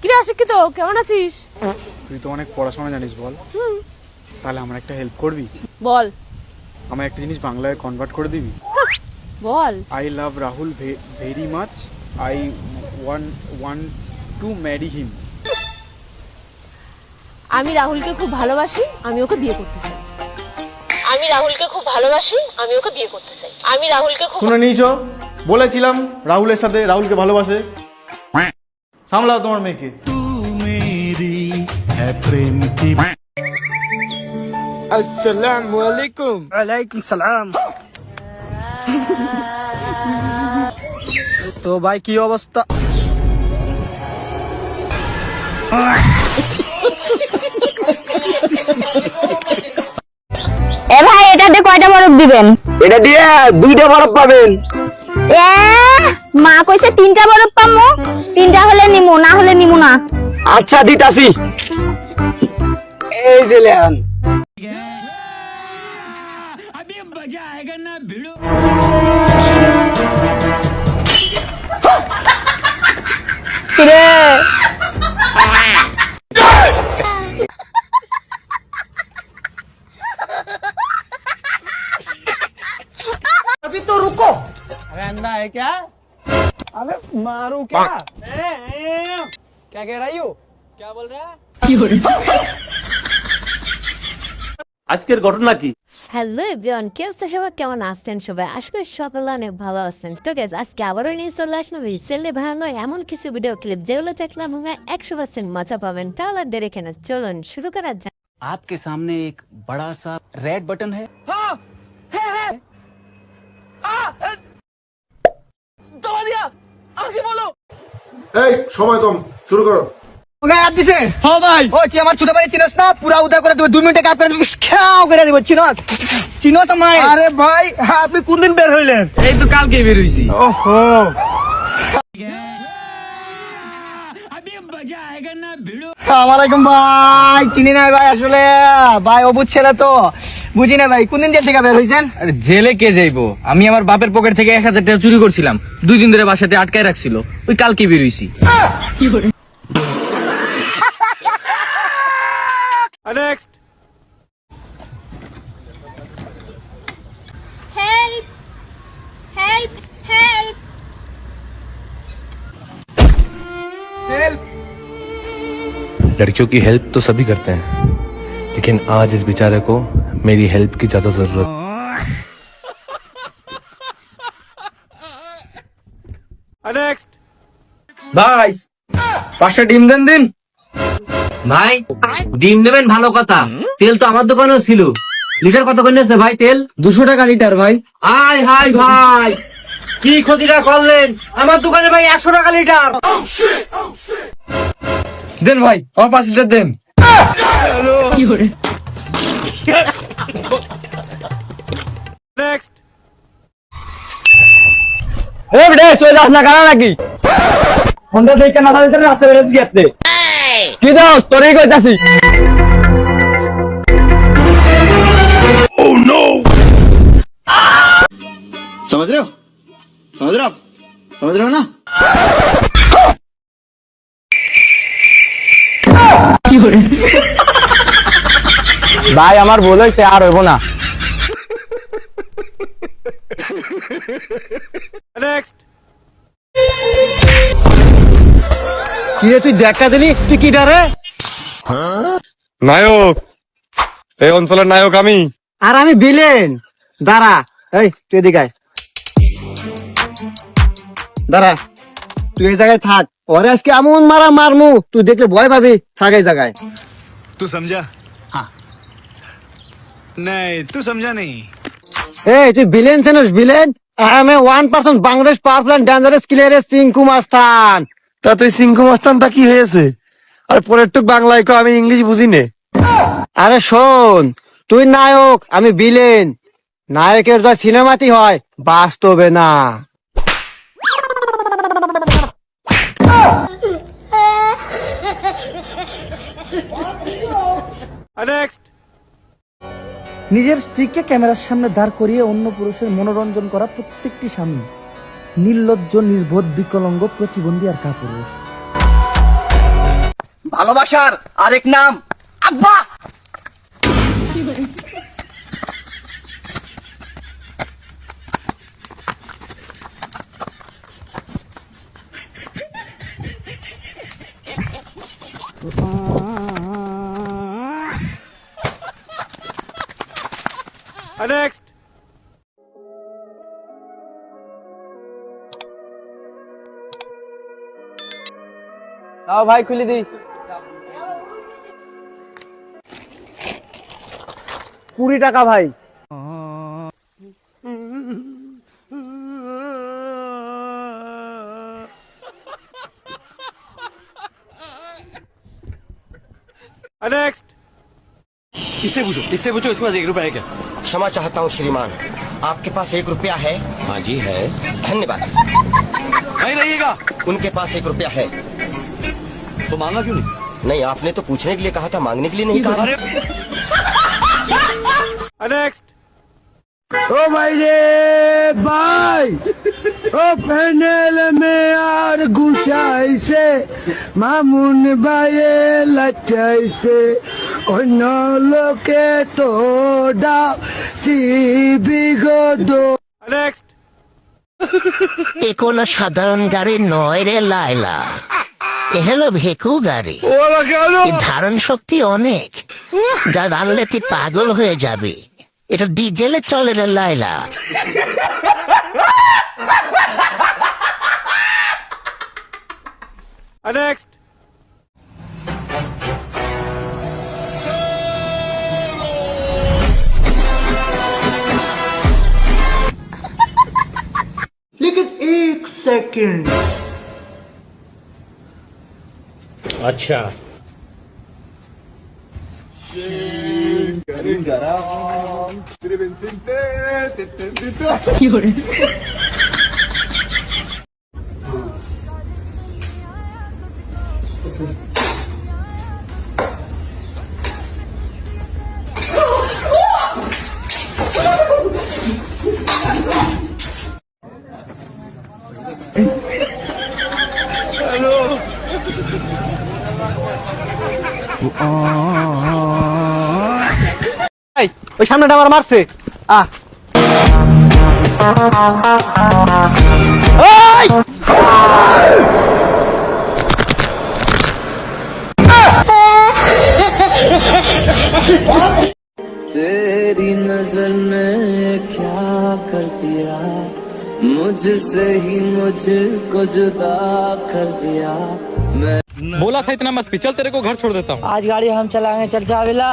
কিরে অশিক্ষিত, কেমন আছিস? তুই তো অনেক পড়াশোনা জানিস, বল। তাহলে আমার একটা হেল্প করবি? বল। আমার একটা জিনিস বাংলায় কনভার্ট করে দিবি? বল। I love Rahul very much, I want to marry him. আমি রাহুলকে খুব ভালোবাসি, আমি ওকে বিয়ে করতে চাই। আমি রাহুলকে খুব ভালোবাসি, আমি ওকে বিয়ে করতে চাই। আমি রাহুলকে খুব শুনে নিয়েছো? বলেছিলাম রাহুলের সাথে, রাহুলকে ভালোবাসে। সামলাও তোমার মেয়েকে। আসসালামু আলাইকুম। ওয়ালাইকুম সালাম। তো ভাই কি অবস্থা? এ ভাই, এটাতে কয়টা বরফ দিবেন? এটা দিয়ে 2টা বরফ পাবেন। এ মা কইছে 3টা বরফ পামু। 3টা হলে নিমু, না হলে নিমু না। আচ্ছা দিতাছি। এই যে লেন। কিরে अभी तो रुको। अरे अंधा है क्या? अबे मारू क्या? क्या कह रही हो? क्या बोल रहा है? আজকের ঘটনা কি? হ্যালো এভরিওয়ান, কি অবস্থা সবাই? কেমন আছেন সবাই? আজকে সকালে অনেক ভালো আছেন। তো গাইস, আজকে আবারও নিয়ে চলে আসলাম রিসেন্টলি বানানো এমন কিছু ভিডিও ক্লিপ যেগুলো দেখলাম আমরা 100% মজা পাবেন। তাহলে দেরি কেন, চলুন শুরু করা যাক। आपके सामने एक बड़ा सा रेड बटन है। हाँ, है। दबा दिया। आगे बोलो। এই সময় কম, শুরু করো। ওকে হাত দিছে। হ্যাঁ ভাই। ও তুই আমার ছোট ভাই চিনস না? পুরা উদয় করে দেব, 2 মিনিটে কাজ করে দেব, খেয়াও করে দেব। চিনো তো মাই? আরে ভাই, আপনি কোন দিন বের হইলেন? এই তো কালকে বের হইছি। ওহো। আসসালামাইকুম ভাই। চিনি না ভাই, আসলে ভাই অবুঝ ছেলে তো, বুঝি না ভাই। কোন দিন জেল থেকে বের হইছেন? আরে জেলে কে যাইবো? আমি আমার বাপের পকেট থেকে 1000 টাকা চুরি করছিলাম। 2 দিন ধরে বাসাতে আটকায় রাখছিল। ওই কালকে বের হইছি। নেক্সট। Help help help. लड़कियों की हेल्प तो सभी करते हैं, लेकिन आज इस बेचारे को मेरी हेल्प की ज्यादा जरूरत। নেক্সট। ভাই 5টা ডিম দেন দিন। ভাই ডিম নেবেন ভালো কথা, তেল তো আমার দোকানেও ছিল। লিটার কত করে নিয়েছে ভাই তেল? 200 টাকা লিটার ভাই। আয় হাই ভাই, কি ক্ষতিটা করলেন? আমার দোকানে ভাই 100 টাকা লিটার। দেন ভাই, আমার 5 লিটার দেন। নেক্সট। এ বেটা, চলে যাস না কানা নাকি? ফোনটা দেখে না দিছেন, রাস্তা বের হইছি আপনি। কি দাও তোরই কইতাছি। समझ रहे हो? समझ रहे हो आप? समझ रहे हो ना? ভাই আমার ভুল হইছে, আর হইব না। নেক্সট। কি রে তুই দেখা দিলি? তুই কি ডারে? নায়ক, এই অঞ্চলের নায়ক আমি। আর আমি ভিলেন। দাঁড়া, এই তুই এদিকে আয়। দাঁড়া, তুই এই জায়গায় থাক। ওরে আজকে এমন মারা মারমু, তুই দেখলে ভয় পাবি। থাক এই জায়গায়। तू समझा? हाँ। नहीं, तू समझा नहीं। এই তুই ভিলেন চেনস? Villain I am a 1% Bangladesh powerful and dangerous clear সিংকু মাস্তান। তা তুই সিংকু মাস্তানটা কি হয়েছে? আর পরের টুক বাংলায় কো, আমি ইংলিশ বুঝি নে। আরে শোন, তুই নায়ক, আমি ভিলেন। নায়কের যা সিনেমাতি হয়, বাস্তবে না। নেক্সট। নিজের স্ত্রীকে ক্যামেরার সামনে দাঁড় করিয়ে অন্য পুরুষের মনোরঞ্জন করা প্রত্যেকটি স্বামী নির্লজ্জ, নির্বোধ, বিকলাঙ্গ, প্রতিবন্ধী আর কাপুরুষ। ভালোবাসার আরেক নাম আব্বা। नेक्स्ट आओ भाई खुली दी 20 টাকা ভাই नेक्स्ट इससे पूछो इसके पास 1 रुपया है क्या? क्षमा चाहता हूँ श्रीमान, आपके पास 1 रुपया है? हाँ जी है। धन्यवाद। नहीं रहिएगा। उनके पास 1 रुपया है तो मांगा क्यों नहीं? नहीं, आपने तो पूछने के लिए कहा था, मांगने के लिए नहीं कहा। नेक्स्ट ओ भाई रे भाई, ओ पैनल में আর গুছাইছে মামুন ভাইয়ে লাচাইছে অন্য লোকে তো ডাকি বিগত। नेक्स्ट এ কোনো সাধারণ গাড়ি নয় রে লাইলা, এ হলো ভেকু গাড়ি। এর ধারণ শক্তি অনেক, যা ধারলে তুই পাগল হয়ে যাবি। এটা ডিজেলে চলে রে লাইলা। नेक्स्ट लेकिन 1 सेकंड, अच्छा ওই সামনেটা আমার মারছে तेरी नजर ने क्या कर दिया, मुझसे ही मुझको जुदा कर दिया। बोला था इतना मत पी, चल तेरे को घर छोड़ देता हूँ। आज गाड़ी हम चलाएंगे, चल चाविला।